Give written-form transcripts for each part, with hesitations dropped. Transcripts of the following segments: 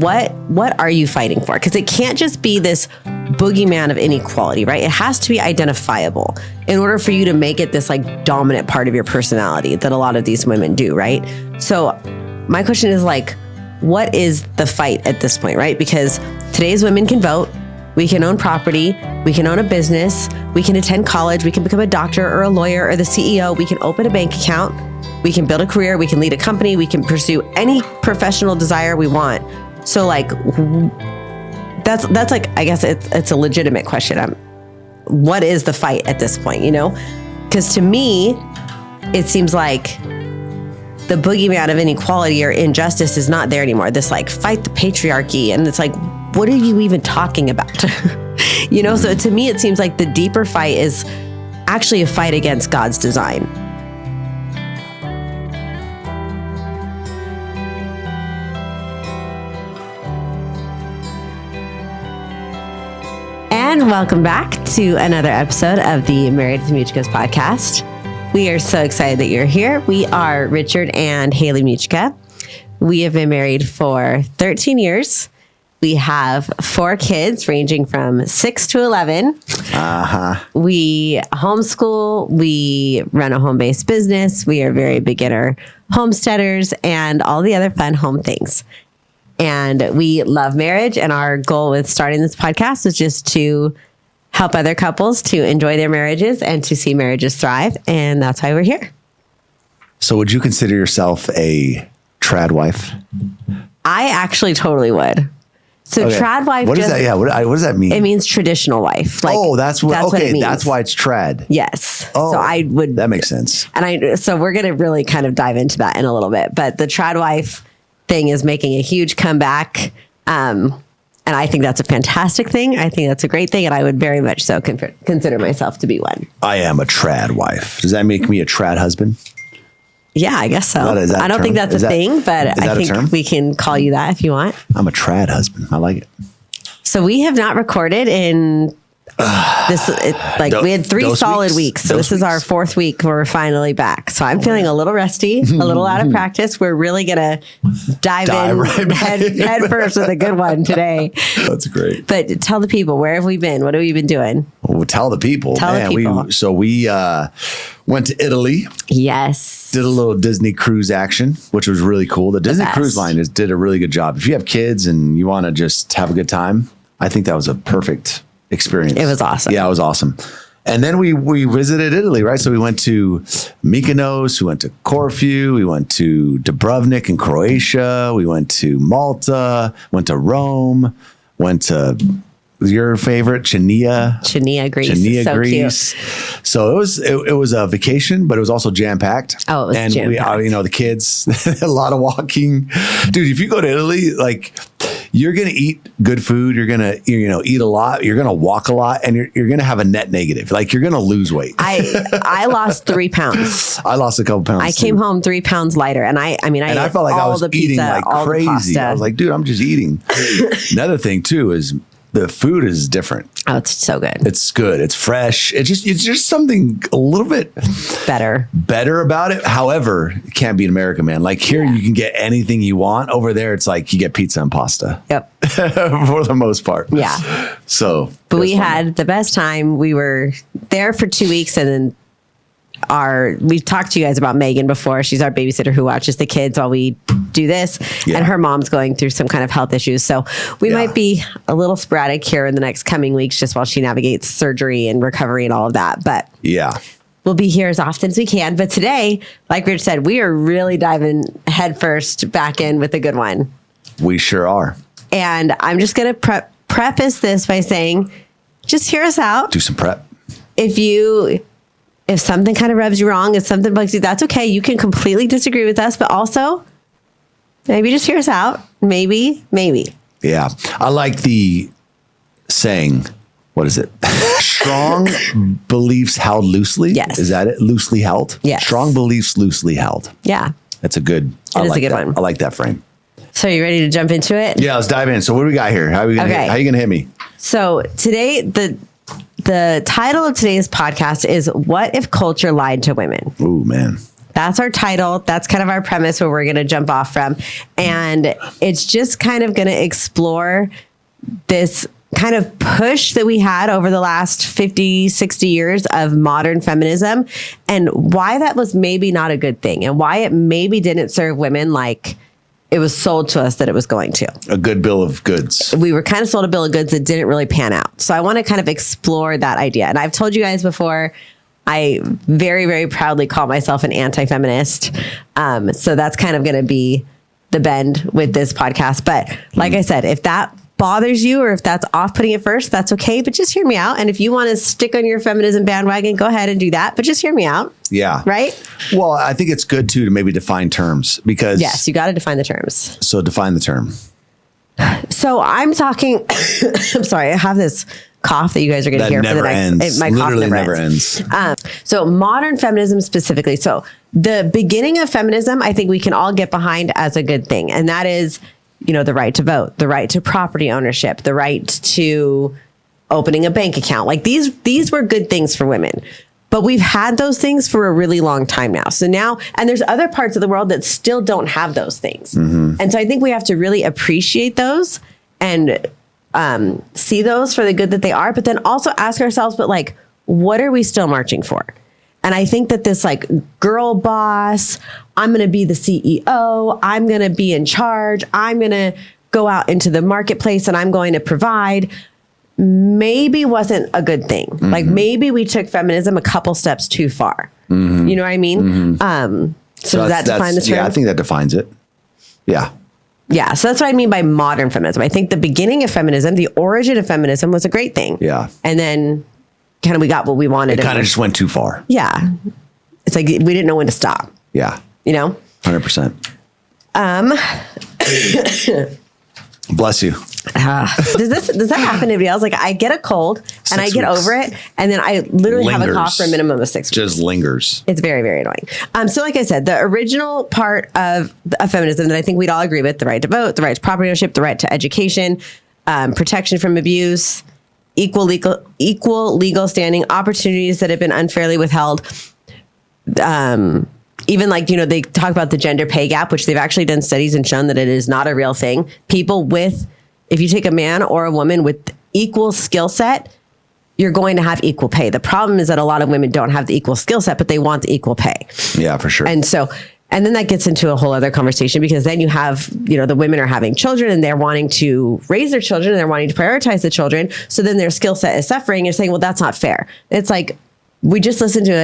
what are you fighting for? Because it can't just be this boogeyman of inequality, right? It has to be identifiable in order for you to make it this like dominant part of your personality that a lot of these women do, right? So my question is like, what is the fight at this point, right? Because today's women can vote, we can own property, we can own a business, we can attend college, we can become a doctor or a lawyer or the CEO, we can open a bank account, we can build a career, we can lead a company, we can pursue any professional desire we want. So like, that's like, I guess it's a legitimate question. What is the fight at this point, you know? Because to me, it seems like the boogeyman of inequality or injustice is not there anymore. This like fight the patriarchy. And it's like, what are you even talking about? You know, so to me, it seems like the deeper fight is actually a fight against God's design. And welcome back to another episode of the Married With The Mugicas podcast. We are so excited that you're here. We are Richard and Haley Mugica. We have been married for 13 years. We have 4 kids ranging from 6 to 11. We homeschool. We run a home-based business. We are very beginner homesteaders and all the other fun home things. And we love marriage. And our goal with starting this podcast is just to help other couples to enjoy their marriages and to see marriages thrive. And that's why we're here. So would you consider yourself a trad wife? I actually totally would. So okay. Trad wife. What is that? Yeah. What does that mean? It means traditional wife. Like, that's what it means. That's why it's trad. Yes. Oh, so I would. That makes sense. And so we're going to really kind of dive into that in a little bit. But the trad wife thing is making a huge comeback. And I think that's a fantastic thing. I think that's a great thing. And I would very much so consider myself to be one. I am a trad wife. Does that make me a trad husband? Yeah, I guess so. Is that I don't think that's a thing, but I think we can call you that if you want. I'm a trad husband. I like it. So we have not recorded in we had 3 solid weeks. So this is our 4th week where we're finally back. So I'm feeling a little rusty, a little out of practice. We're really going to dive in right head first with a good one today. That's great. But tell the people, where have we been? What have we been doing? Well, tell the people. We went to Italy. Yes. Did a little Disney cruise action, which was really cool. The Disney Cruise Line did a really good job. If you have kids and you want to just have a good time, I think that was a perfect experience. It was awesome. Yeah, it was awesome. And then we visited Italy, right? So we went to Mykonos, we went to Corfu, we went to Dubrovnik in Croatia, we went to Malta, went to Rome, went to your favorite, Chania, Greece. Chania, so Greece. Cute. So it was a vacation, but it was also jam packed. Oh, it was and jam-packed. the kids, a lot of walking. Dude, if you go to Italy, like, you're going to eat good food. You're going to, eat a lot. You're going to walk a lot, and you're going to have a net negative. Like, you're going to lose weight. I lost 3 pounds. I lost a couple pounds. I came home 3 pounds lighter, and I felt like I was eating like crazy. I was like, dude, I'm just eating. Another thing too is the food is different. Oh, it's so good. It's good. It's fresh. It's just something a little bit better about it. However, it can't be in America, man. Like here, you can get anything you want. Over there, it's like you get pizza and pasta. Yep. For the most part. Yeah. So, but we had the best time. We were there for 2 weeks, and then we've talked to you guys about Megan before. She's our babysitter who watches the kids while we do this. Yeah. And her mom's going through some kind of health issues. So we might be a little sporadic here in the next coming weeks, just while she navigates surgery and recovery and all of that. But we'll be here as often as we can. But today, like Rich said, we are really diving headfirst back in with a good one. We sure are. And I'm just going to preface this by saying, just hear us out. Do some prep. If something kind of rubs you wrong, if something bugs you, that's okay. You can completely disagree with us, but also maybe just hear us out. Maybe. Yeah. I like the saying, what is it? Strong beliefs held loosely. Yes. Is that it? Loosely held? Yes. Strong beliefs loosely held. Yeah. That's a good one. I like that frame. So are you ready to jump into it? Yeah, let's dive in. So what do we got here? How are you going to hit me? So today, the title of today's podcast is What If Culture Lied to Women? Ooh, man. That's our title. That's kind of our premise where we're going to jump off from. And it's just kind of going to explore this kind of push that we had over the last 50, 60 years of modern feminism and why that was maybe not a good thing and why it maybe didn't serve women like it was sold to us that it was going to. A good bill of goods. We were kind of sold a bill of goods that didn't really pan out. So I want to kind of explore that idea. And I've told you guys before, I very, very proudly call myself an anti-feminist. So that's kind of going to be the bend with this podcast. But like I said, if that bothers you or if that's off-putting at first, that's okay. But just hear me out. And if you want to stick on your feminism bandwagon, go ahead and do that. But just hear me out. Yeah. Right? Well, I think it's good too to maybe define terms because... Yes, you got to define the terms. So define the term. So I'm talking... I'm sorry, I have this cough that you guys are going to hear for the next... My cough never ends. So modern feminism specifically. So the beginning of feminism, I think we can all get behind as a good thing. And that is... the right to vote, the right to property ownership, the right to opening a bank account. Like these were good things for women, but we've had those things for a really long time now. So now, and there's other parts of the world that still don't have those things. Mm-hmm. And so I think we have to really appreciate those and see those for the good that they are, but then also ask ourselves, but like, what are we still marching for? And I think that this like girl boss, I'm going to be the CEO, I'm going to be in charge, I'm going to go out into the marketplace and I'm going to provide, maybe wasn't a good thing. Mm-hmm. Like maybe we took feminism a couple steps too far. Mm-hmm. You know what I mean? Mm-hmm. So does that define the term? Yeah, I think that defines it. Yeah. Yeah. So that's what I mean by modern feminism. I think the beginning of feminism, the origin of feminism was a great thing. Yeah. And then kind of we got what we wanted. It kind of just went too far. Yeah. It's like we didn't know when to stop. Yeah. 100%. Bless you. Does that happen to anybody else? Like I get a cold and I get over it and then I literally have a cough for a minimum of 6 weeks. Just lingers. It's very, very annoying. So like I said, the original part of feminism that I think we'd all agree with, the right to vote, the right to property ownership, the right to education, protection from abuse, equal legal standing, opportunities that have been unfairly withheld. Even like, they talk about the gender pay gap, which they've actually done studies and shown that it is not a real thing. If you take a man or a woman with equal skill set, you're going to have equal pay. The problem is that a lot of women don't have the equal skill set, but they want the equal pay. Yeah, for sure. And then that gets into a whole other conversation because then you have, the women are having children and they're wanting to raise their children and they're wanting to prioritize the children. So then their skill set is suffering. You're saying, well, that's not fair. It's like, we just listened to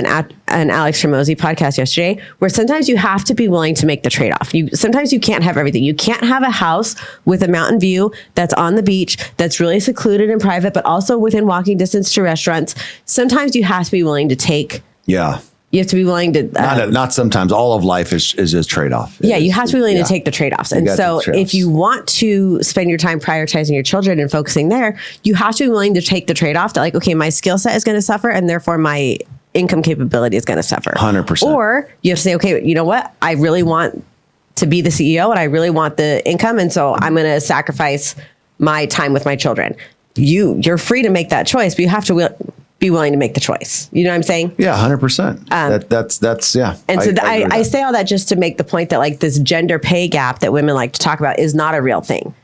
an Alex Hormozi podcast yesterday where sometimes you have to be willing to make the trade-off. Sometimes you can't have everything. You can't have a house with a mountain view that's on the beach, that's really secluded and private, but also within walking distance to restaurants. Sometimes you have to be willing to take... Yeah. You have to be willing to... not sometimes. All of life is just trade-off. Yeah, you have to be willing to take the trade-offs. And so if you want to spend your time prioritizing your children and focusing there, you have to be willing to take the trade-off that like, okay, my skill set is going to suffer and therefore my income capability is going to suffer. 100%. Or you have to say, okay, you know what? I really want to be the CEO and I really want the income. And so I'm going to sacrifice my time with my children. You're free to make that choice, but you have to be willing to make the choice. You know what I'm saying? Yeah, 100%. That's yeah. And so I say all that just to make the point that like this gender pay gap that women like to talk about is not a real thing.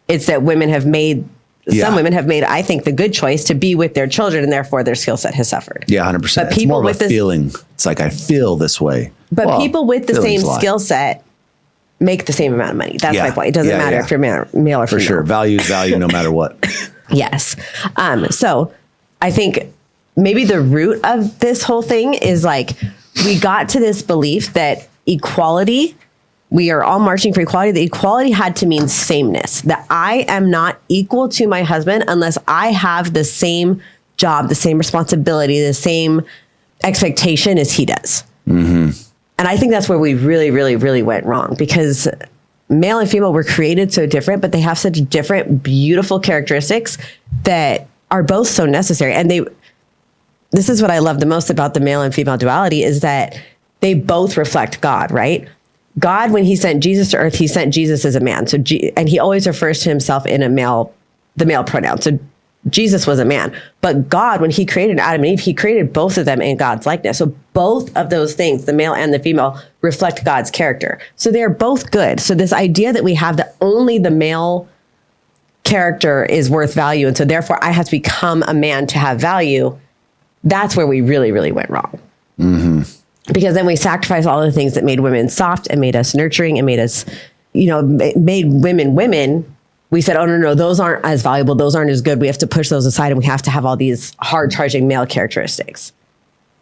It's that women have made, some women have made, I think, the good choice to be with their children and therefore their skill set has suffered. Yeah, 100%. But it's more of a feeling. It's like, I feel this way. But people with the same skill set make the same amount of money. That's my point. It doesn't matter if you're male or female. For sure. Value is value no matter what. Yes. So I think maybe the root of this whole thing is like, we got to this belief that equality, we are all marching for equality. The equality had to mean sameness, that I am not equal to my husband unless I have the same job, the same responsibility, the same expectation as he does. Mm-hmm. And I think that's where we really, really, really went wrong because male and female were created so different, but they have such different, beautiful characteristics that are both so necessary. And this is what I love the most about the male and female duality is that they both reflect God, right? God, when he sent Jesus to earth, he sent Jesus as a man. And he always refers to himself in the male pronoun. So Jesus was a man, but God, when he created Adam and Eve, he created both of them in God's likeness. So both of those things, the male and the female, reflect God's character. So they're both good. So this idea that we have that only the male character is worth value, and so therefore I have to become a man to have value, that's where we really, really went wrong. Mm-hmm. Because then we sacrificed all the things that made women soft and made us nurturing and made us, made women women. We said, oh, no, those aren't as valuable. Those aren't as good. We have to push those aside, and we have to have all these hard charging male characteristics.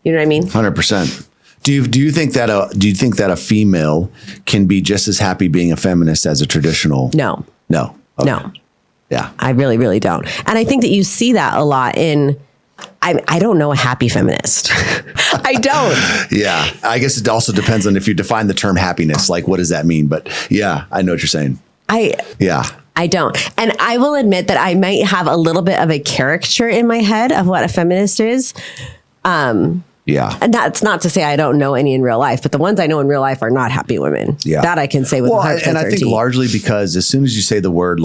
You know what I mean? 100%. Do you think that a female can be just as happy being a feminist as a traditional? No. Okay. No. Yeah. I really, really don't. And I think that you see that a lot in, I don't know a happy feminist. I don't. Yeah. I guess it also depends on if you define the term happiness. Like, what does that mean? But yeah, I know what you're saying. I don't. And I will admit that I might have a little bit of a caricature in my head of what a feminist is. Yeah. And that's not to say I don't know any in real life, but the ones I know in real life are not happy women. Yeah. That I can say with and I think largely because as soon as you say the word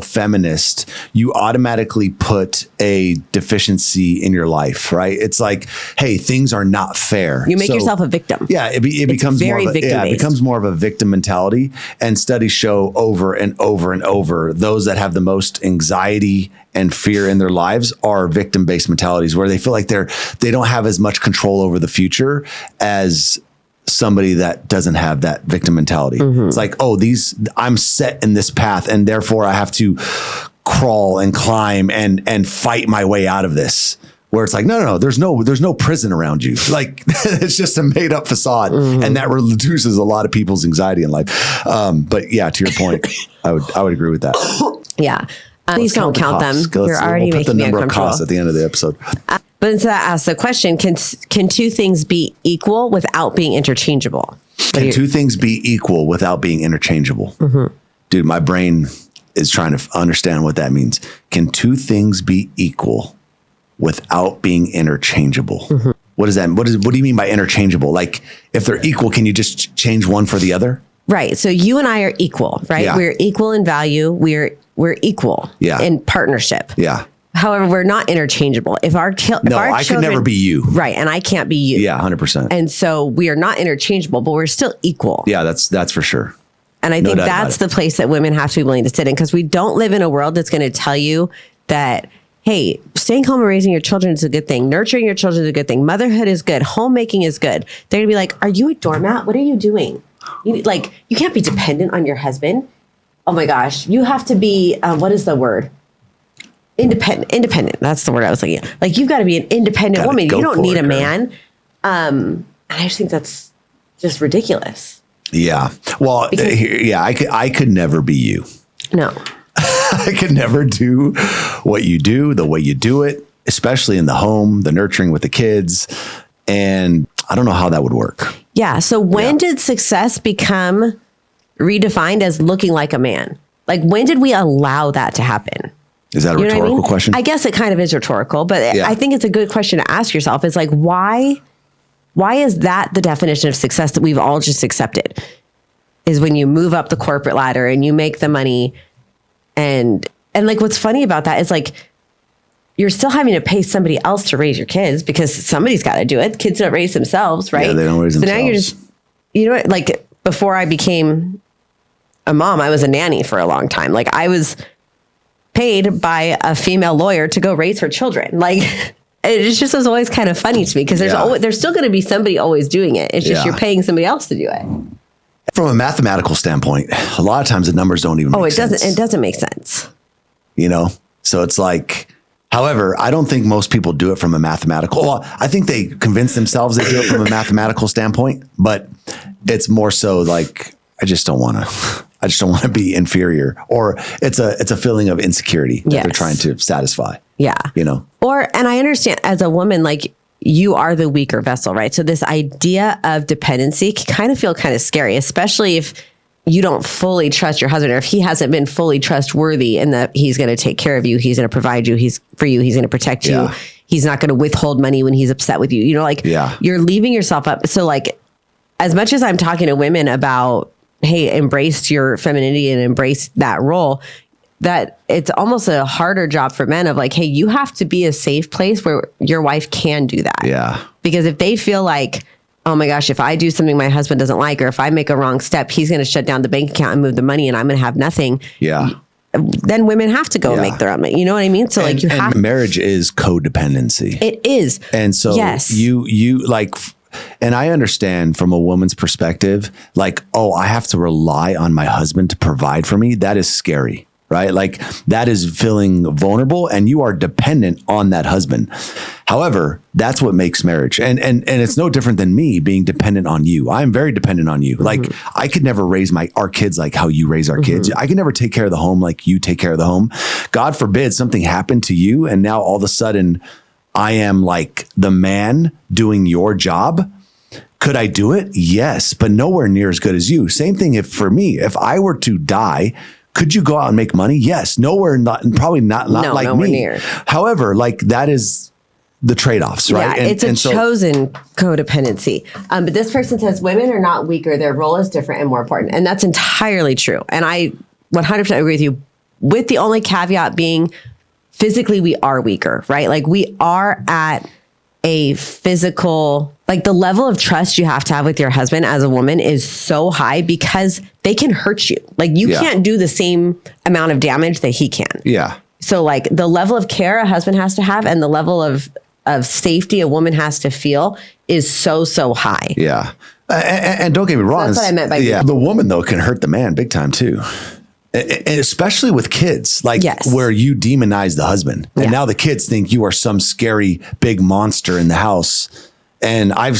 feminist, you automatically put a deficiency in your life, right? It's like, hey, things are not fair. You make yourself a victim. Yeah, it becomes very victim-based. It becomes more of a victim mentality. And studies show over and over and over those that have the most anxiety and fear in their lives are victim-based mentalities where they feel like they don't have as much control over the future as somebody that doesn't have that victim mentality. Mm-hmm. It's like, I'm set in this path and therefore I have to crawl and climb and fight my way out of this. Where it's like, no, there's no prison around you. Like it's just a made up facade. Mm-hmm. And that reduces a lot of people's anxiety in life. But yeah, to your point, I would agree with that. Yeah. Please don't count them. You're already making me uncomfortable. We'll put the number of costs at the end of the episode. But instead, I ask the question: Can two things be equal without being interchangeable? Can two things be equal without being interchangeable? Mm-hmm. Dude, my brain is trying to understand what that means. Can two things be equal without being interchangeable? Mm-hmm. What does that? What do you mean by interchangeable? Like, if they're equal, can you just change one for the other? Right. So you and I are equal, right? Yeah. We're equal in value. We're equal in partnership. Yeah. However, we're not interchangeable. I could never be you. Right. And I can't be you. Yeah, 100%. And so we are not interchangeable, but we're still equal. Yeah, that's for sure. And I think that's the place that women have to be willing to sit in, because we don't live in a world that's going to tell you that, hey, staying home and raising your children is a good thing. Nurturing your children is a good thing. Motherhood is good. Homemaking is good. They're going to be like, are you a doormat? What are you doing? You can't be dependent on your husband. Oh my gosh. You have to be, what is the word? Independent. That's the word I was thinking. Like, you've got to be an independent woman. You don't need a man. And I just think that's just ridiculous. Yeah. Well, I could never be you. No. I could never do what you do, the way you do it, especially in the home, the nurturing with the kids. And I don't know how that would work. Yeah. So when did success become redefined as looking like a man? Like, when did we allow that to happen? Is that a rhetorical question? I guess it kind of is rhetorical, but I think it's a good question to ask yourself. It's like, why is that the definition of success that we've all just accepted? Is when you move up the corporate ladder and you make the money. And like, what's funny about that is, like, you're still having to pay somebody else to raise your kids because somebody's got to do it. Kids don't raise themselves, right? Yeah, they don't raise themselves. So now you're just, like, before I became a mom, I was a nanny for a long time. Like, I was paid by a female lawyer to go raise her children. Like, it just was always kind of funny to me because there's still going to be somebody always doing it. It's just you're paying somebody else to do it. From a mathematical standpoint, a lot of times the numbers don't even make sense. It doesn't make sense. So it's like, however, I don't think most people do it from a mathematical. Well, I think they convince themselves they do it from a mathematical standpoint, but it's more so like, I just don't want to be inferior, or it's a feeling of insecurity that they're trying to satisfy. Yeah. And I understand, as a woman, like, you are the weaker vessel, right? So this idea of dependency can kind of feel kind of scary, especially if you don't fully trust your husband, or if he hasn't been fully trustworthy in that he's going to take care of you, he's going to provide you, he's going to protect you. He's not going to withhold money when he's upset with you. You're leaving yourself up. So, like, as much as I'm talking to women about, hey, embrace your femininity and embrace that role, that it's almost a harder job for men of like, hey, you have to be a safe place where your wife can do that. Yeah. Because if they feel like, oh my gosh, if I do something my husband doesn't like, or if I make a wrong step, he's going to shut down the bank account and move the money and I'm going to have nothing. Yeah. Then women have to go and make their own money. You know what I mean? So like marriage is codependency. It is. And so you like, and I understand from a woman's perspective, like, oh, I have to rely on my husband to provide for me. That is scary, right? Like that is feeling vulnerable and you are dependent on that husband. However, that's what makes marriage. And it's no different than me being dependent on you. I'm very dependent on you. Like I could never raise our kids like how you raise our kids. I can never take care of the home like you take care of the home. God forbid something happened to you and now all of a sudden I am like the man doing your job. Could I do it? Yes, but nowhere near as good as you. Same thing for me. If I were to die, could you go out and make money? Yes, probably not like me. Near. However, like that is the trade-offs, right? Yeah, it's a chosen codependency. But this person says women are not weaker. Their role is different and more important. And that's entirely true. And I 100% agree with you, with the only caveat being physically we are weaker, right? Like we are at a physical, like the level of trust you have to have with your husband as a woman is so high because they can hurt you. Like you can't do the same amount of damage that he can. Yeah. So like the level of care a husband has to have and the level of safety a woman has to feel is so high. Yeah. And don't get me wrong. That's what I meant by the woman though can hurt the man big time too. And especially with kids, like where you demonize the husband and now the kids think you are some scary big monster in the house. And I've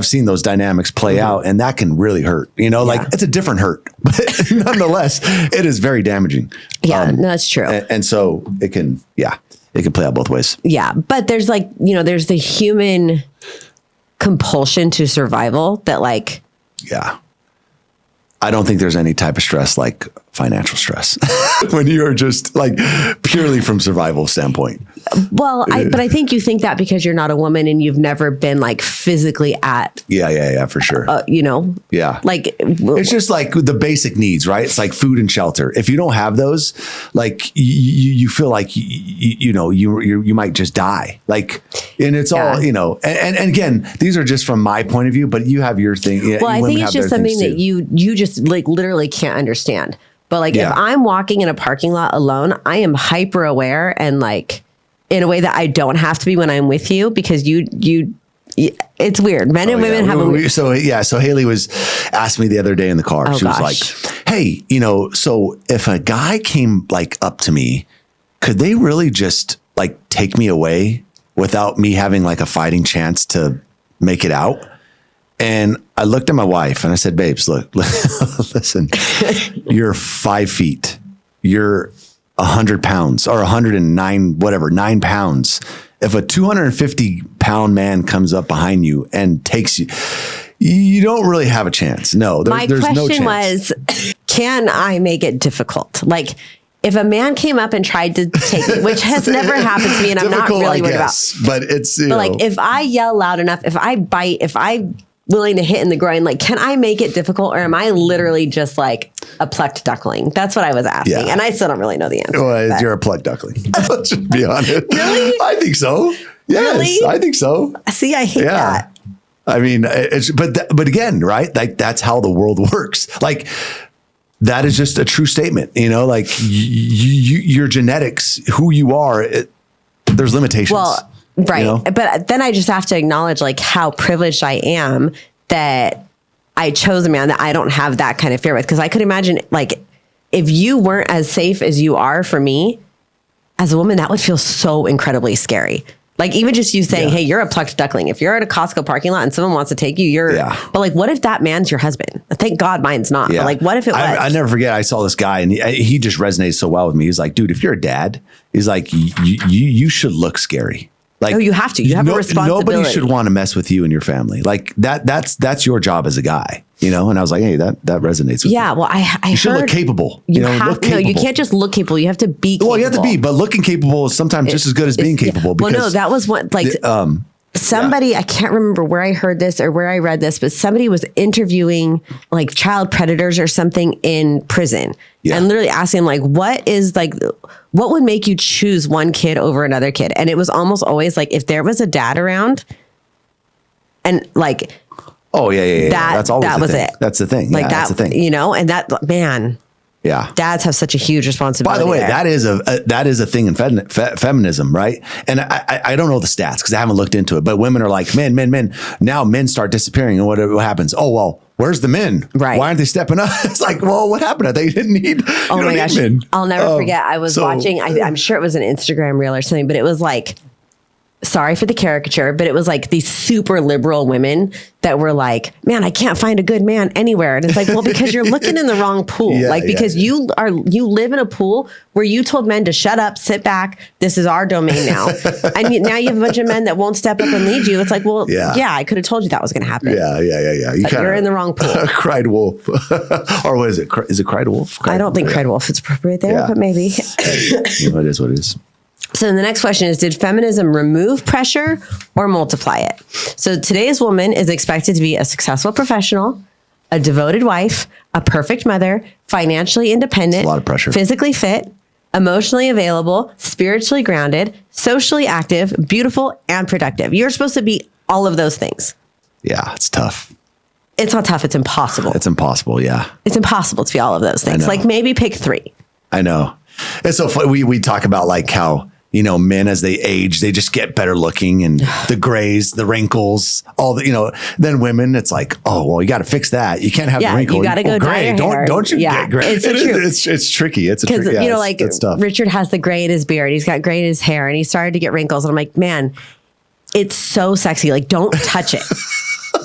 seen those dynamics play out and that can really hurt, like it's a different hurt, but nonetheless, it is very damaging. Yeah, that's true. And so it can play out both ways. Yeah. But there's like, there's the human compulsion to survival that like, I don't think there's any type of stress like financial stress when you're just like purely from survival standpoint. Well, but I think you think that because you're not a woman and you've never been like physically at. Yeah, for sure. Yeah. Like it's just like the basic needs, right? It's like food and shelter. If you don't have those, like you feel like you might just die. Like, and it's all and again, these are just from my point of view, but you have your thing. Well, I think it's just something that you just like literally can't understand. But like if I'm walking in a parking lot alone, I am hyper aware and like in a way that I don't have to be when I'm with you because it's weird. Men and women have a weird. So Haley asked me the other day in the car. She was like, hey, so if a guy came like up to me, could they really just like take me away without me having like a fighting chance to make it out? And I looked at my wife and I said, babes, look, listen, you're 5 feet. You're 100 pounds or 109, whatever, 9 pounds. If a 250-pound man comes up behind you and takes you, you don't really have a chance. No, there's no chance. My question was, can I make it difficult? Like, if a man came up and tried to take me, which has never happened to me and I'm not really worried about. But it's, like, if I yell loud enough, if I bite, if I'm willing to hit in the groin, like, can I make it difficult or am I literally just like a plucked duckling? That's what I was asking. Yeah. And I still don't really know the answer. Well, you're a plucked duckling. Let's just be honest. Really? I think so. Yes, really? I think so. See, I hate that. I mean, but again, right? Like that's how the world works. Like that is just a true statement, like your genetics, who you are, there's limitations. Well, right. But then I just have to acknowledge like how privileged I am that I chose a man that I don't have that kind of fear with. Cause I could imagine like if you weren't as safe as you are for me as a woman, that would feel so incredibly scary. Like even just you saying, hey, you're a plucked duckling. If you're at a Costco parking lot and someone wants to take you, but like, what if that man's your husband? Thank God mine's not. Yeah. But like, what if it was? I never forget. I saw this guy and he just resonated so well with me. He's like, dude, if you're a dad, he's like, you should look scary. Like, you have to. You have a responsibility. Nobody should want to mess with you and your family. Like that's your job as a guy, And I was like, hey, that resonates with me. Yeah, well, I should look capable. You can't just look capable. You have to be capable. Well, you have to be, but looking capable is sometimes just as good as being capable. Because, that was what like. somebody, I can't remember where I heard this or where I read this, but somebody was interviewing like child predators or something in prison and literally asking like, what would make you choose one kid over another kid? And it was almost always like, if there was a dad around and like, oh yeah. That's always that the was thing. it. That's the thing. Like that's the thing. you know, and that, man. Yeah. Dads have such a huge responsibility. By the way, there. that is a thing in feminism, right? And I don't know the stats because I haven't looked into it, but women are like, men. Now men start disappearing, and what happens? Oh, well, where's the men? Right. Why aren't they stepping up? It's like, well, what happened? They didn't need. Oh my gosh. Men. I'll never forget. I was watching, I'm sure it was an Instagram reel or something, but it was like, sorry for the caricature, but it was like these super liberal women that were like, man, I can't find a good man anywhere. And it's like, well, because you're looking in the wrong pool. Because you live in a pool where you told men to shut up, sit back. This is our domain now. And now you have a bunch of men that won't step up and lead you. It's like, well, yeah, I could have told you that was going to happen. Yeah. You're in the wrong pool. Cried wolf. Or what is it? Is it cried wolf? I don't think cried wolf is appropriate there, but maybe. It is what it is. So the next question is, did feminism remove pressure or multiply it? So today's woman is expected to be a successful professional, a devoted wife, a perfect mother, financially independent, a lot of pressure, physically fit, emotionally available, spiritually grounded, socially active, beautiful, and productive. You're supposed to be all of those things. Yeah, it's tough. It's not tough. It's impossible. It's impossible. Yeah. It's impossible to be all of those things. Like maybe pick 3. I know. It's so funny. We talk about like how, you know, men as they age, they just get better looking and the grays, the wrinkles, all the, you know, then women, it's like, oh, well, you got to fix that. You can't have the wrinkle. You got to go gray. dye your hair. Don't you get gray? It's true. It's tricky. It's because, you know, like it's tough. Richard has the gray in his beard. He's got gray in his hair and he started to get wrinkles. And I'm like, man, it's so sexy. Like, don't touch it.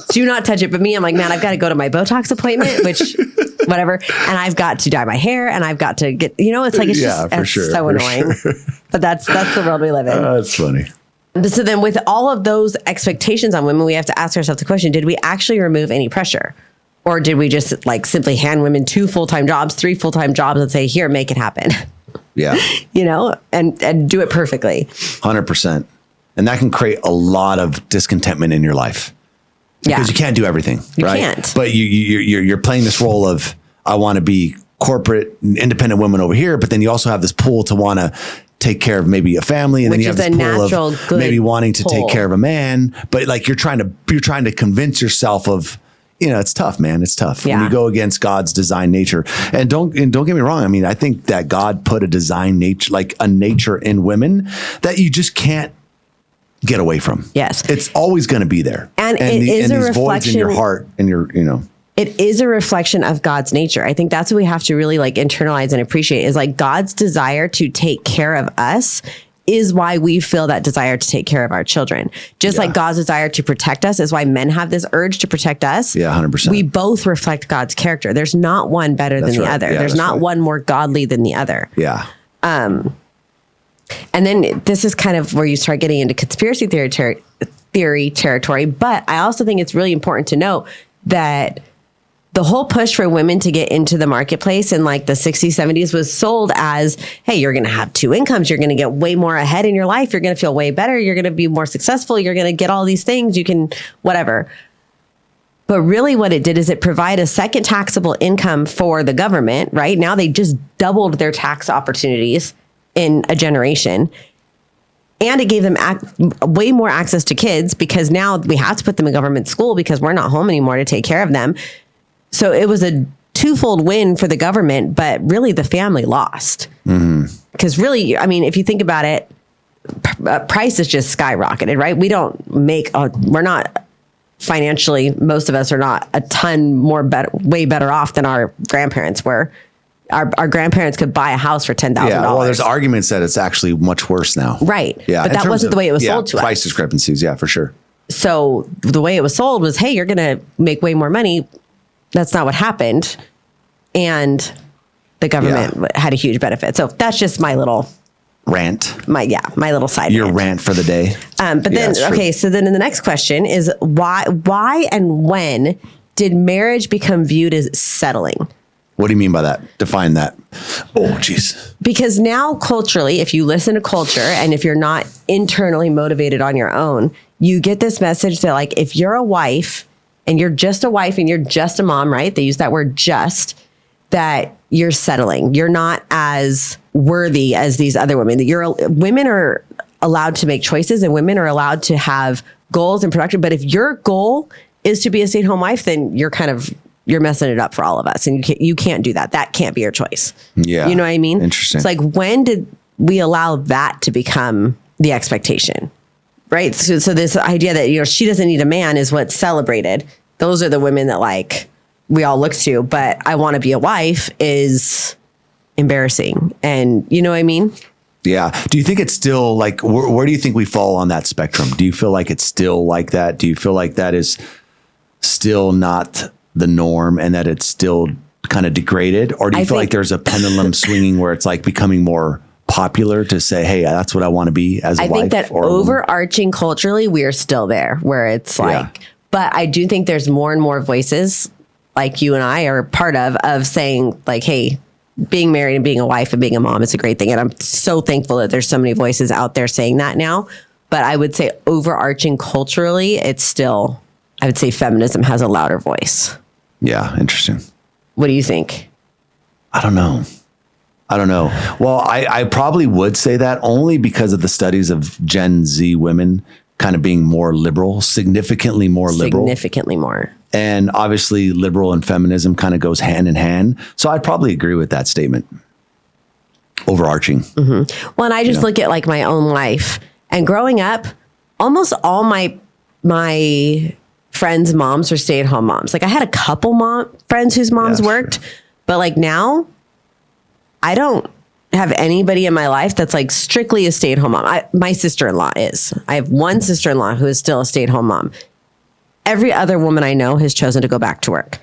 Do not touch it. But me, I'm like, man, I've got to go to my Botox appointment, which whatever. And I've got to dye my hair and I've got to get, you know, it's like, it's just so annoying. Sure. But that's the world we live in. That's funny. So then with all of those expectations on women, we have to ask ourselves the question, did we actually remove any pressure? Or did we just like simply hand women 2 full-time jobs, 3 full-time jobs and say, here, make it happen? Yeah. You know, and do it perfectly. 100%. And that can create a lot of discontentment in your life. Because you can't do everything, right? You can't. But you're playing this role of, I want to be corporate, independent woman over here, but then you also have this pull to want to take care of maybe a family, and then you have this pull of maybe wanting to take care of a man. But like you're trying to convince yourself of, you know, it's tough, man. It's tough when you go against God's design nature. And don't get me wrong. I mean, I think that God put a design nature, like a nature in women that you just can't get away from. Yes. It's always going to be there. And it is a reflection voids in your heart and your, you know. It is a reflection of God's nature. I think that's what we have to really like internalize and appreciate is like God's desire to take care of us is why we feel that desire to take care of our children. Just like God's desire to protect us is why men have this urge to protect us. Yeah, 100%. We both reflect God's character. There's not one better than the other. There's not one more godly than the other. Yeah. And then this is kind of where you start getting into conspiracy theory territory. But I also think it's really important to note that the whole push for women to get into the marketplace in like the 60s, 70s was sold as, hey, you're going to have 2 incomes. You're going to get way more ahead in your life. You're going to feel way better. You're going to be more successful. You're going to get all these things. You can whatever. But really what it did is it provided a second taxable income for the government, right? Now they just doubled their tax opportunities in a generation. And it gave them way more access to kids because now we have to put them in government school because we're not home anymore to take care of them. So it was a twofold win for the government, but really the family lost. Because really, I mean, if you think about it, price is just skyrocketed, right? We don't make, we're not financially, most of us are not a ton way better off than our grandparents were. Our grandparents could buy a house for $10,000. Yeah, well, there's arguments that it's actually much worse now. Right. Yeah, but that wasn't the way it was sold to us. Price discrepancies, yeah, for sure. So the way it was sold was, hey, you're going to make way more money. That's not what happened. And the government had a huge benefit. So that's just my little rant. My little side Your rant for the day. But then, okay, so then the next question is why and when did marriage become viewed as settling? What do you mean by that? Define that. Oh, geez. Because now culturally, if you listen to culture and if you're not internally motivated on your own, you get this message that like, if you're a wife and you're just a wife and you're just a mom, right? They use that word just, that you're settling. You're not as worthy as these other women. Women are allowed to make choices and women are allowed to have goals and production. But if your goal is to be a stay-at-home wife, then you're messing it up for all of us. And you can't do that. That can't be your choice. Yeah. You know what I mean? Interesting. It's like, when did we allow that to become the expectation? Right. So this idea that, she doesn't need a man is what's celebrated. Those are the women that like we all look to, but I want to be a wife is embarrassing. And you know what I mean? Yeah. Do you think it's still like, where do you think we fall on that spectrum? Do you feel like it's still like that? Do you feel like that is still not the norm and that it's still kind of degraded? Or do you feel like there's a pendulum swinging where it's like becoming more popular to say, hey, that's what I want to be as a wife? I think that overarching culturally, we are still there where it's like, but I do think there's more and more voices like you and I are part of saying like, hey, being married and being a wife and being a mom is a great thing. And I'm so thankful that there's so many voices out there saying that now. But I would say overarching culturally, it's still, I would say feminism has a louder voice. Yeah. Interesting. What do you think? I don't know. Well, I probably would say that only because of the studies of Gen Z women kind of being more liberal, significantly more liberal. Significantly more. And obviously liberal and feminism kind of goes hand in hand. So I'd probably agree with that statement. Overarching. Mm-hmm. Well, and I just look at like my own life and growing up, almost all my friends' moms were stay-at-home moms. Like I had a couple friends whose moms worked, but like now I don't have anybody in my life that's like strictly a stay-at-home mom. My sister-in-law is. I have one sister-in-law who is still a stay-at-home mom. Every other woman I know has chosen to go back to work.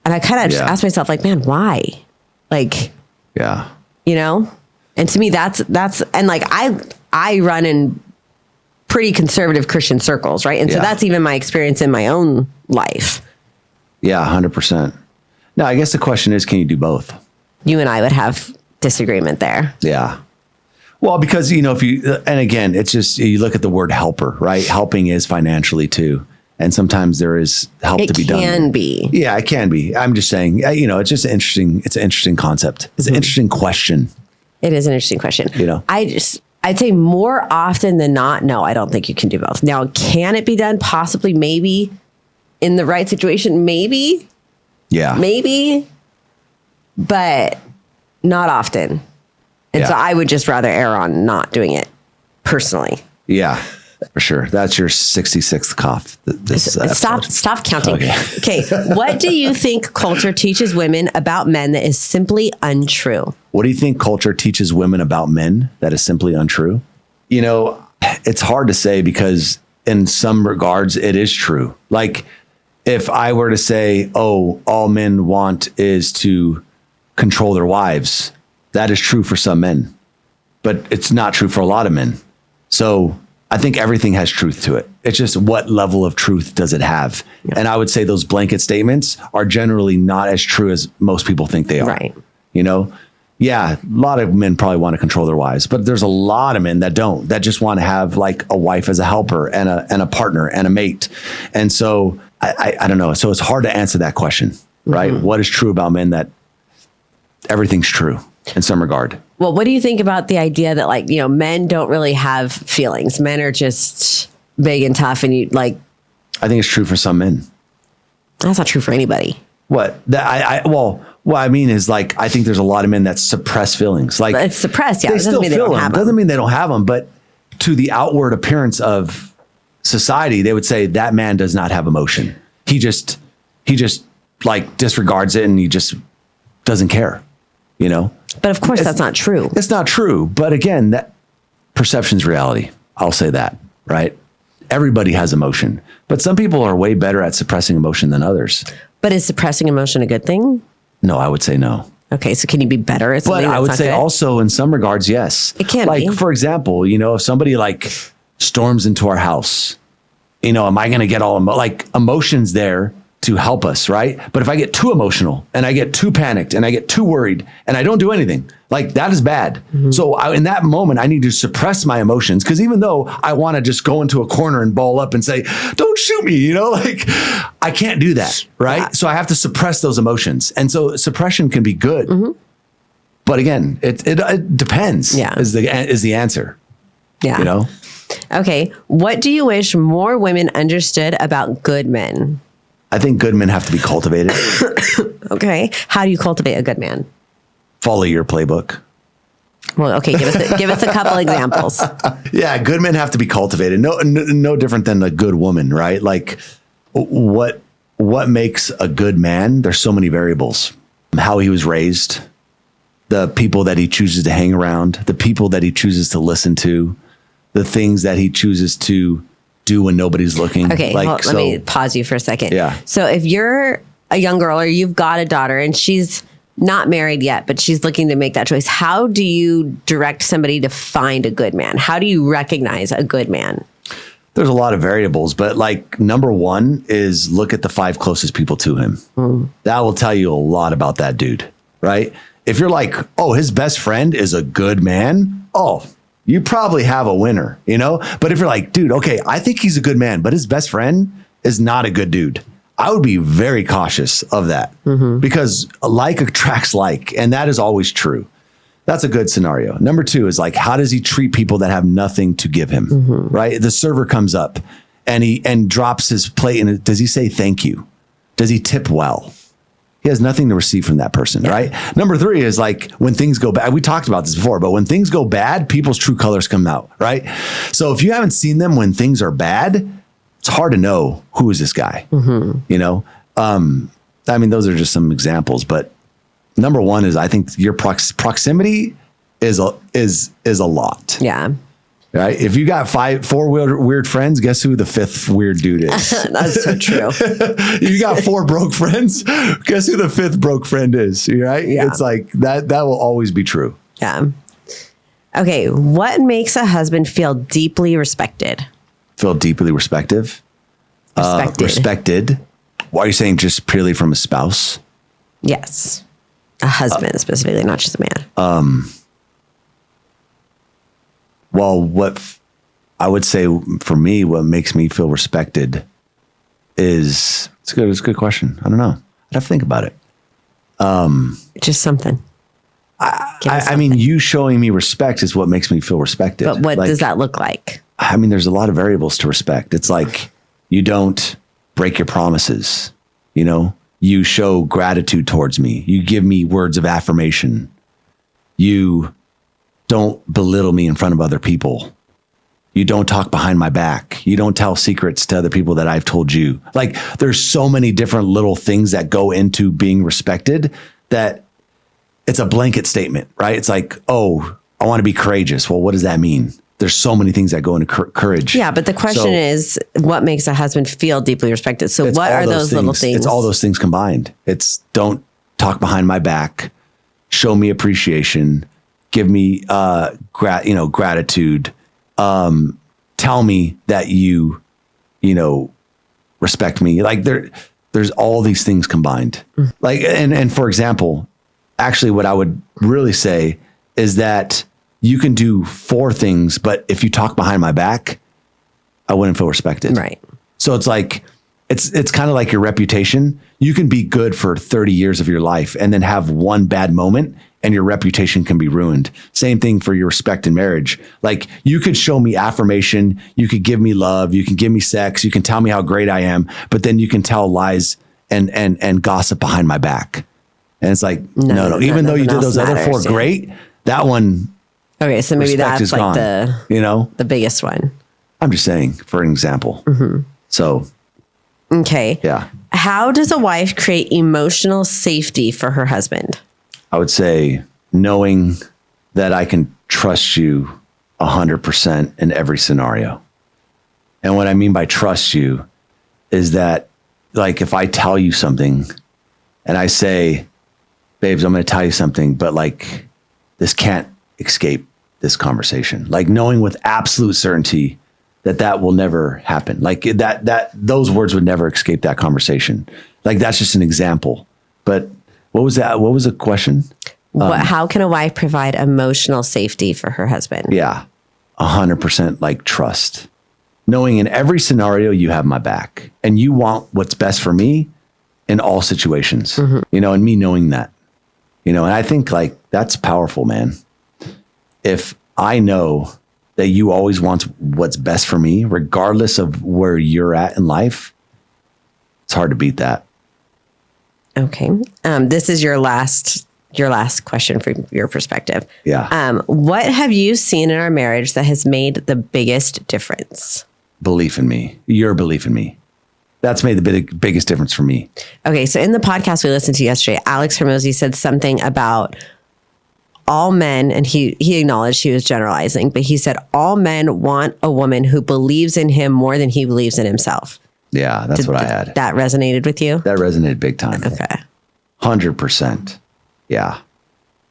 And I kind of just ask myself like, man, why? Like, you know? And to me, that's, and like, I run in pretty conservative Christian circles, right? And so that's even my experience in my own life. Yeah, 100%. Now, I guess the question is, can you do both? You and I would have disagreement there. Yeah. Well, because, if you, and again, it's just, you look at the word helper, right? Helping is financially too. And sometimes there is help to be done. It can be. Yeah, it can be. I'm just saying, it's just interesting. It's an interesting concept. It's an interesting question. It is an interesting question. I'd say more often than not, no, I don't think you can do both. Now, can it be done? Possibly, maybe in the right situation, maybe. Yeah. Maybe, but not often. And so I would just rather err on not doing it personally. Yeah, for sure. That's your 66th cough. Stop counting. Okay. What do you think culture teaches women about men that is simply untrue? What do you think culture teaches women about men that is simply untrue? It's hard to say because in some regards it is true. Like if I were to say, oh, all men want is to control their wives, that is true for some men, but it's not true for a lot of men. So I think everything has truth to it. It's just what level of truth does it have? Yeah. And I would say those blanket statements are generally not as true as most people think they are. Right. Yeah, a lot of men probably want to control their wives, but there's a lot of men that don't, that just want to have like a wife as a helper and a partner and a mate. And so I don't know. So it's hard to answer that question, right? Mm-hmm. What is true about men that everything's true in some regard? Well, what do you think about the idea that like, men don't really have feelings? Men are just big and tough and I think it's true for some men. That's not true for anybody. What? What I mean is like, I think there's a lot of men that suppress feelings. Like it's suppressed. Yeah. They still feel them. Doesn't mean they don't have them, but to the outward appearance of society, they would say that man does not have emotion. He just like disregards it and he just doesn't care, But of course that's not true. It's not true. But again, that perception's reality. I'll say that, right? Everybody has emotion, but some people are way better at suppressing emotion than others. But is suppressing emotion a good thing? No, I would say no. Okay, so can you be better at something? But I would say also in some regards, yes. It can be. Like, for example, if somebody like storms into our house, am I going to get all emotions there to help us, right? But if I get too emotional and I get too panicked and I get too worried and I don't do anything, like that is bad. So in that moment, I need to suppress my emotions, because even though I want to just go into a corner and ball up and say, don't shoot me, like I can't do that, right? Yeah. So I have to suppress those emotions. And so suppression can be good. But again, it depends, is the answer. Yeah. Okay. What do you wish more women understood about good men? I think good men have to be cultivated. Okay. How do you cultivate a good man? Follow your playbook. Well, okay. Give us a couple examples. Yeah. Good men have to be cultivated. No different than a good woman, right? Like what makes a good man? There's so many variables. How he was raised, the people that he chooses to hang around, the people that he chooses to listen to, the things that he chooses to do when nobody's looking. Okay, let me pause you for a second. Yeah. So if you're a young girl or you've got a daughter and she's not married yet, but she's looking to make that choice, how do you direct somebody to find a good man? How do you recognize a good man? There's a lot of variables, but like number one is look at the 5 closest people to him. That will tell you a lot about that dude, right? If you're like, oh, his best friend is a good man, oh, you probably have a winner, But if you're like, dude, okay, I think he's a good man, but his best friend is not a good dude, I would be very cautious of that, because like attracts like, and that is always true. That's a good scenario. Number 2 is like, how does he treat people that have nothing to give him, right? The server comes up and drops his plate, and does he say thank you? Does he tip well? He has nothing to receive from that person, right? Number 3 is like when things go bad. We talked about this before, but when things go bad, people's true colors come out, right? So if you haven't seen them when things are bad, it's hard to know who is this guy, I mean, those are just some examples, but number 1 is I think your proximity is a lot. Yeah. Right. If you got 4 weird friends, guess who the 5th weird dude is? That's so true. You got 4 broke friends. Guess who the 5th broke friend is? Right. Yeah. It's like that will always be true. Yeah. Okay. What makes a husband feel deeply respected? Feel deeply respected. Why are you saying just purely from a spouse? Yes. A husband specifically, not just a man. Well, what I would say for me, what makes me feel respected is, it's a good question. I don't know. I'd have to think about it. Just something. I mean, you showing me respect is what makes me feel respected. But what does that look like? I mean, there's a lot of variables to respect. It's like, you don't break your promises. You show gratitude towards me. You give me words of affirmation. You don't belittle me in front of other people. You don't talk behind my back. You don't tell secrets to other people that I've told you. Like, there's so many different little things that go into being respected that it's a blanket statement, right? It's like, oh, I want to be courageous. Well, what does that mean? There's so many things that go into courage. Yeah, but the question is, what makes a husband feel deeply respected? So what are those little things? It's all those things combined. It's don't talk behind my back, show me appreciation, give me gratitude, tell me that you respect me. Like there's all these things combined. Like, and for example, actually what I would really say is that you can do 4 things, but if you talk behind my back, I wouldn't feel respected. Right. So it's like, it's kind of like your reputation. You can be good for 30 years of your life and then have one bad moment and your reputation can be ruined. Same thing for your respect in marriage. Like, you could show me affirmation. You could give me love. You can give me sex. You can tell me how great I am, but then you can tell lies and gossip behind my back. And it's like, no. Even though you did those other 4 great, that one. Okay. So maybe that's like gone, the biggest one. I'm just saying, for an example. So. Okay. Yeah. How does a wife create emotional safety for her husband? I would say knowing that I can trust you 100% in every scenario. And what I mean by trust you is that, like, if I tell you something and I say, babes, I'm going to tell you something, but like, this can't escape this conversation. Like, knowing with absolute certainty that will never happen. Like those words would never escape that conversation. Like that's just an example. But what was that? What was the question? How can a wife provide emotional safety for her husband? Yeah. 100% like trust. Knowing in every scenario you have my back and you want what's best for me in all situations, and me knowing that, and I think like that's powerful, man. If I know that you always want what's best for me, regardless of where you're at in life, it's hard to beat that. Okay. This is your last question from your perspective. Yeah. What have you seen in our marriage that has made the biggest difference? Belief in me, your belief in me. That's made the biggest difference for me. Okay. So in the podcast we listened to yesterday, Alex Hormozy said something about all men, and he acknowledged he was generalizing, but he said all men want a woman who believes in him more than he believes in himself. Yeah, that's what I had. That resonated with you? That resonated big time. Okay. 100%. Yeah.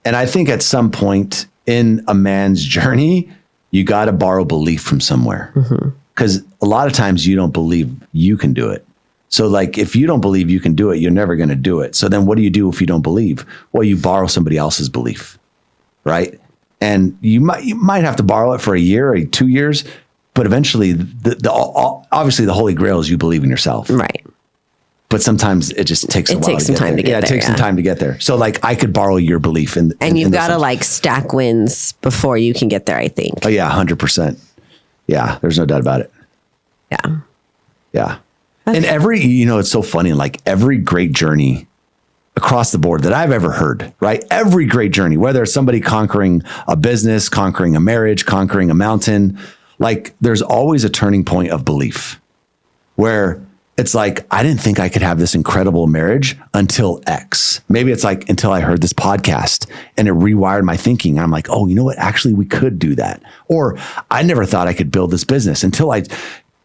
And I think at some point in a man's journey, you got to borrow belief from somewhere. Because a lot of times you don't believe you can do it. So like, if you don't believe you can do it, you're never going to do it. So then what do you do if you don't believe? Well, you borrow somebody else's belief, right? And you might have to borrow it for a year or 2 years, but eventually obviously the holy grail is you believe in yourself. Right. But sometimes it just takes a while. It takes some time to get there. Yeah, it takes some time to get there. So like I could borrow your belief and you've got to like stack wins before you can get there, I think. Oh yeah, 100%. Yeah, there's no doubt about it. Yeah. Yeah. Okay. And it's so funny, like every great journey across the board that I've ever heard, right? Every great journey, whether it's somebody conquering a business, conquering a marriage, conquering a mountain, like there's always a turning point of belief where it's like, I didn't think I could have this incredible marriage until X. Maybe it's like until I heard this podcast and it rewired my thinking. And I'm like, oh, you know what? Actually, we could do that. Or I never thought I could build this business until I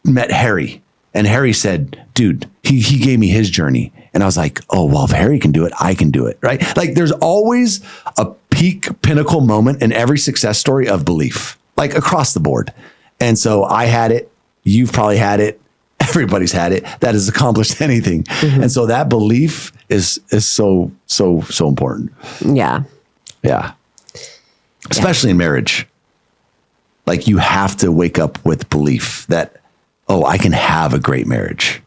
met Harry. And Harry said, dude, he gave me his journey. And I was like, oh, well, if Harry can do it, I can do it. Right. Like there's always a peak pinnacle moment in every success story of belief, like across the board. And so I had it. You've probably had it. Everybody's had it that has accomplished anything. And so that belief is so important. Yeah. Yeah. Especially in marriage. Like you have to wake up with belief that, oh, I can have a great marriage.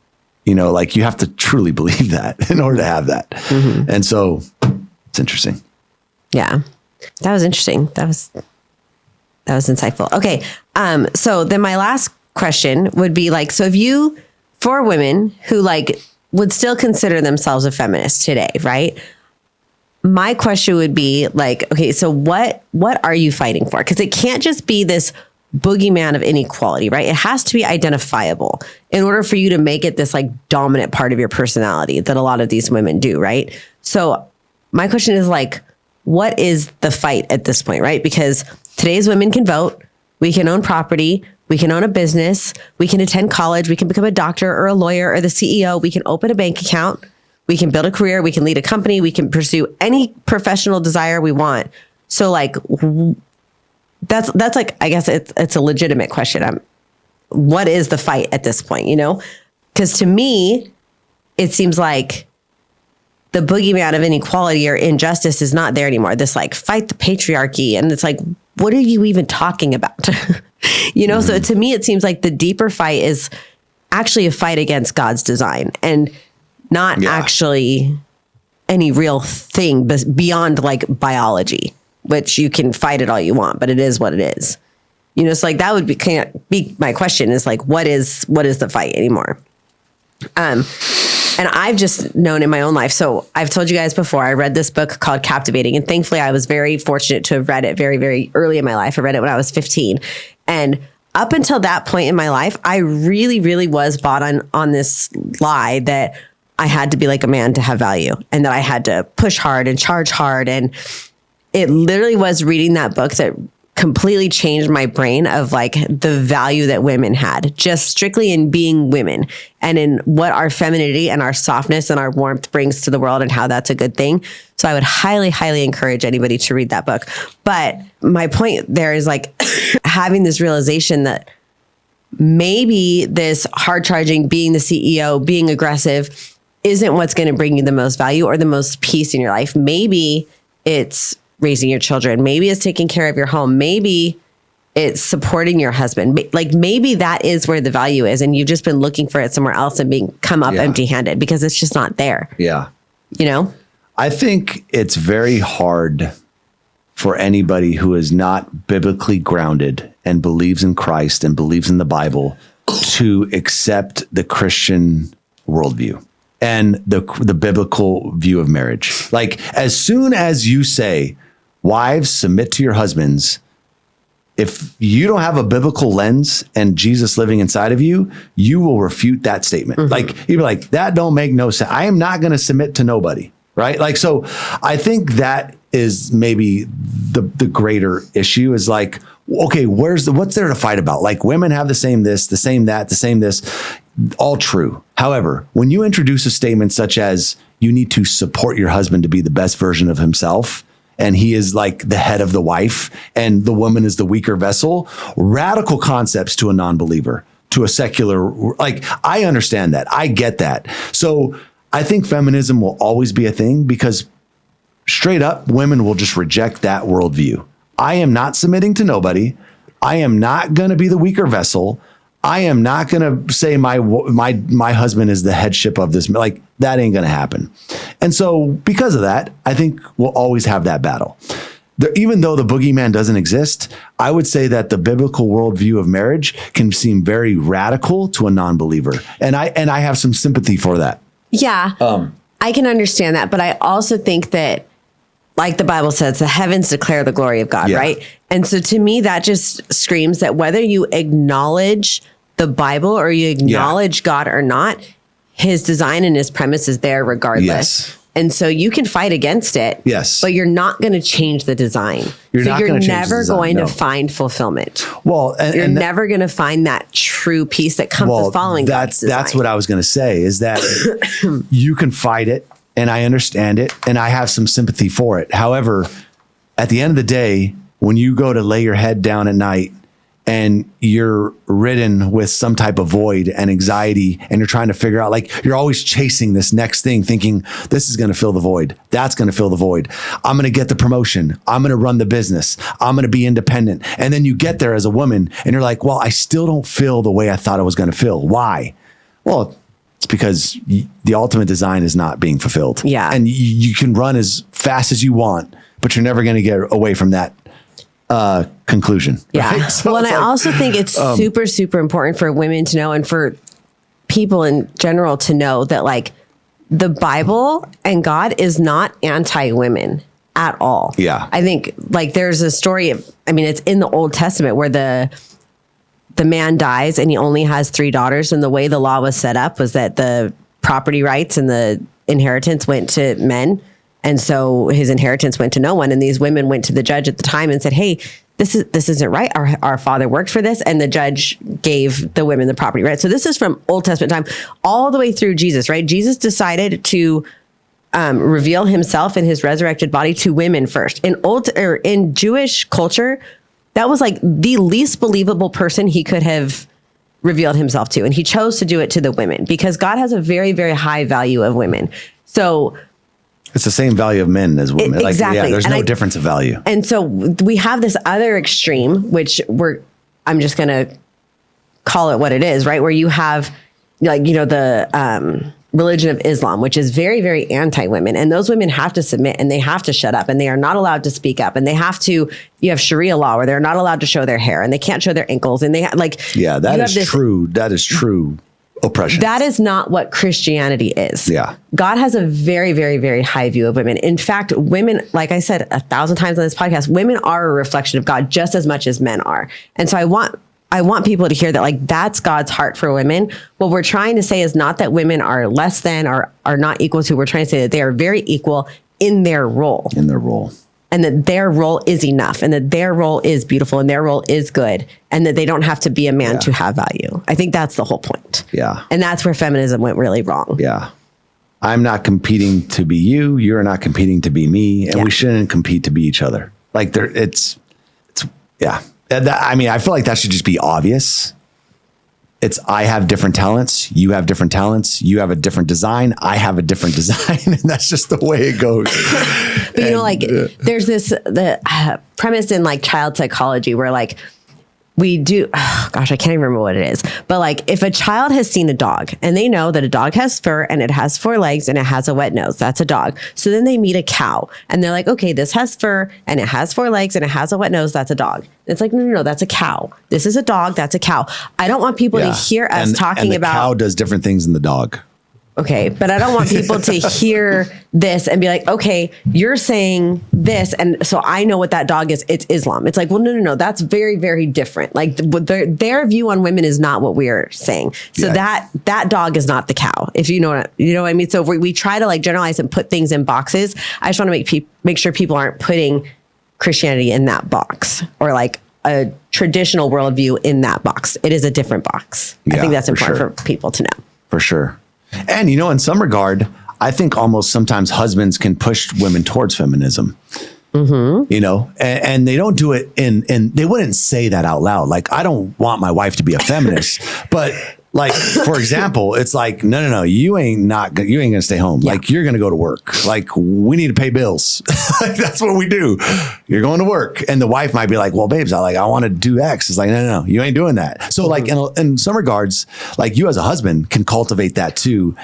Like you have to truly believe that in order to have that. And so it's interesting. Yeah. That was interesting. That was insightful. Okay. So then my last question would be like, so for women who like would still consider themselves a feminist today, right? My question would be like, okay, so what are you fighting for? Because it can't just be this boogeyman of inequality, right? It has to be identifiable in order for you to make it this like dominant part of your personality that a lot of these women do, right? So my question is like, what is the fight at this point, right? Because today's women can vote, we can own property, we can own a business, we can attend college, we can become a doctor or a lawyer or the CEO, we can open a bank account, we can build a career, we can lead a company, we can pursue any professional desire we want. So like, that's like, I guess it's a legitimate question. What is the fight at this point, Because to me, it seems like the boogeyman of inequality or injustice is not there anymore. This like fight the patriarchy. And it's like, what are you even talking about? So to me, it seems like the deeper fight is actually a fight against God's design and not actually any real thing beyond like biology, which you can fight it all you want, but it is what it is. So like that would be my question is like, what is the fight anymore? And I've just known in my own life. So I've told you guys before, I read this book called Captivating. And thankfully I was very fortunate to have read it very, very early in my life. I read it when I was 15. And up until that point in my life, I really, really was bought on this lie that I had to be like a man to have value and that I had to push hard and charge hard. And it literally was reading that book that completely changed my brain of like the value that women had just strictly in being women and in what our femininity and our softness and our warmth brings to the world and how that's a good thing. So I would highly, highly encourage anybody to read that book. But my point there is like having this realization that maybe this hard charging, being the CEO, being aggressive isn't what's going to bring you the most value or the most peace in your life. Maybe it's raising your children. Maybe it's taking care of your home. Maybe it's supporting your husband. Like maybe that is where the value is. And you've just been looking for it somewhere else and come up empty handed because it's just not there. Yeah. You know? I think it's very hard for anybody who is not biblically grounded and believes in Christ and believes in the Bible to accept the Christian worldview and the biblical view of marriage. Like as soon as you say, wives, submit to your husbands, if you don't have a biblical lens and Jesus living inside of you, you will refute that statement. Mm-hmm. Like you'd be like, that don't make no sense. I am not going to submit to nobody. Right. Like, so I think that is maybe the greater issue is like, okay, what's there to fight about? Like women have the same this, the same that, the same this, all true. However, when you introduce a statement such as you need to support your husband to be the best version of himself, and he is like the head of the wife and the woman is the weaker vessel, radical concepts to a non-believer, to a secular, like I understand that. I get that. So I think feminism will always be a thing because straight up women will just reject that worldview. I am not submitting to nobody. I am not going to be the weaker vessel. I am not going to say my husband is the headship of this. Like that ain't going to happen. And so because of that, I think we'll always have that battle. Even though the boogeyman doesn't exist, I would say that the biblical worldview of marriage can seem very radical to a non-believer. And I have some sympathy for that. Yeah, I can understand that. But I also think that, like the Bible says, the heavens declare the glory of God, right? And so to me, that just screams that whether you acknowledge the Bible or you acknowledge God or not, his design and his premise is there regardless. Yes. And so you can fight against it, but you're not going to change the design. You're never going to find fulfillment. Well, you're never going to find that true peace that comes with following God's design. That's what I was going to say is that you can fight it and I understand it and I have some sympathy for it. However, at the end of the day, when you go to lay your head down at night and you're ridden with some type of void and anxiety and you're trying to figure out, like you're always chasing this next thing thinking this is going to fill the void. That's going to fill the void. I'm going to get the promotion. I'm going to run the business. I'm going to be independent. And then you get there as a woman and you're like, well, I still don't feel the way I thought I was going to feel. Why? Well, it's because the ultimate design is not being fulfilled. Yeah. And you can run as fast as you want, but you're never going to get away from that conclusion. Yeah. Right? So well, and I also think it's super, super important for women to know and for people in general to know that like the Bible and God is not anti-women at all. Yeah. I think like there's a story it's in the Old Testament where the man dies and he only has 3 daughters. And the way the law was set up was that the property rights and the inheritance went to men. And so his inheritance went to no one. And these women went to the judge at the time and said, hey, this isn't right. Our father worked for this. And the judge gave the women the property right. So this is from Old Testament time all the way through Jesus, right? Jesus decided to reveal himself in his resurrected body to women first. In Jewish culture, that was like the least believable person he could have revealed himself to. And he chose to do it to the women because God has a very, very high value of women. So it's the same value of men as women. Exactly. Like, there's no difference of value. And so we have this other extreme, which I'm just going to call it what it is, right? Where you have the religion of Islam, which is very, very anti-women. And those women have to submit and they have to shut up and they are not allowed to speak up. And you have Sharia law where they're not allowed to show their hair and they can't show their ankles. And that is true. That is true. Oppression. That is not what Christianity is. Yeah. God has a very, very, very high view of women. In fact, women, like I said 1,000 times on this podcast, women are a reflection of God just as much as men are. And so I want people to hear that like that's God's heart for women. What we're trying to say is not that women are less than or are not equal to. We're trying to say that they are very equal in their role. And that their role is enough and that their role is beautiful and their role is good and that they don't have to be a man to have value. I think that's the whole point. Yeah. And that's where feminism went really wrong. Yeah. I'm not competing to be you. You're not competing to be me. And we shouldn't compete to be each other. Like I feel like that should just be obvious. it's I have different talents, you have different talents, you have a different design, I have a different design, and that's just the way it goes. But you know, like there's the premise in like child psychology where like we do, oh gosh, I can't even remember what it is. But like if a child has seen a dog and they know that a dog has fur and it has 4 legs and it has a wet nose, that's a dog. So then they meet a cow and they're like, okay, this has fur and it has 4 legs and it has a wet nose, that's a dog. It's like, no, that's a cow. This is a dog, that's a cow. I don't want people to hear us talking about. The cow does different things than the dog. Okay, but I don't want people to hear this and be like, okay, you're saying this, and so I know what that dog is. It's Islam. It's like, well, no, that's very, very different. Like their view on women is not what we are saying. So that dog is not the cow. If you know what I mean. So if we try to like generalize and put things in boxes, I just want to make sure people aren't putting Christianity in that box or like a traditional worldview in that box. It is a different box. I think that's important for people to know. For sure. And, in some regard, I think almost sometimes husbands can push women towards feminism, and they don't do it and they wouldn't say that out loud. Like, I don't want my wife to be a feminist, but like, for example, it's like, no, you ain't going to stay home. Yeah. Like, you're going to go to work. Like, we need to pay bills. Like, that's what we do. You're going to work. And the wife might be like, well, babes, I want to do X. It's like, no, you ain't doing that. So like in some regards, like you as a husband can cultivate that too.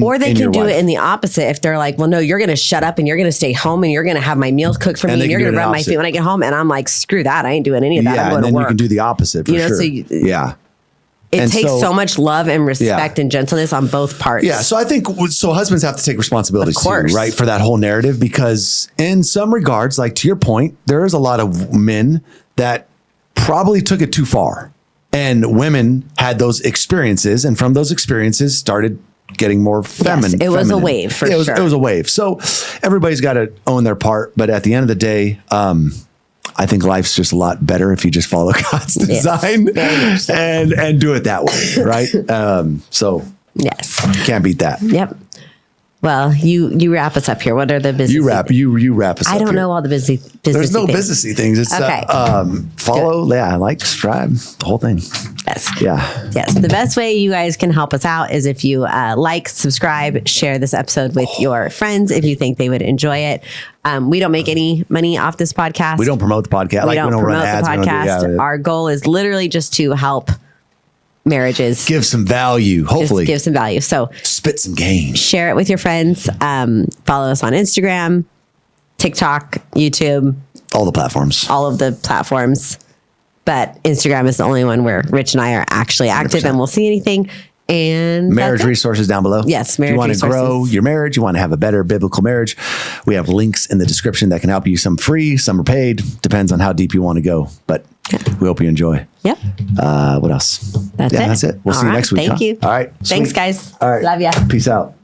Or they can do it in the opposite. If they're like, well, no, you're going to shut up and you're going to stay home and you're going to have my meals cooked for me and you're going to rub my feet when I get home. And I'm like, screw that. I ain't doing any of that. I'm going to work. You can do the opposite for sure. So it takes so much love and respect and gentleness on both parts. Yeah. So I think husbands have to take responsibility too, right? For that whole narrative, because in some regards, like to your point, there is a lot of men that probably took it too far, and women had those experiences, and from those experiences started getting more feminine. It was a wave for sure. It was a wave. So everybody's got to own their part. But at the end of the day, I think life's just a lot better if you just follow God's design and do it that way, right? So can't beat that. Yep. Well, you wrap us up here. What are the business? You wrap us up. I don't know all the business. There's no businessy things. It's follow, like, subscribe, the whole thing. Yes. Yeah. Yes. The best way you guys can help us out is if you like, subscribe, share this episode with your friends if you think they would enjoy it. We don't make any money off this podcast. We don't promote the podcast. We don't promote the podcast. Our goal is literally just to help marriages. Give some value, hopefully. Just give some value. So spit some game. Share it with your friends. Follow us on Instagram, TikTok, YouTube. All the platforms. All of the platforms. But Instagram is the only one where Rich and I are actually active 100%. And we'll see anything. And marriage resources down below. Yes, marriage resources. You want to grow your marriage, you want to have a better biblical marriage, we have links in the description that can help you. Some free, some are paid. Depends on how deep you want to go. But we hope you enjoy. Yep. What else? That's it. That's it. We'll see you next week. Thank you. All right. Thanks, guys. All right. Love ya. Peace out.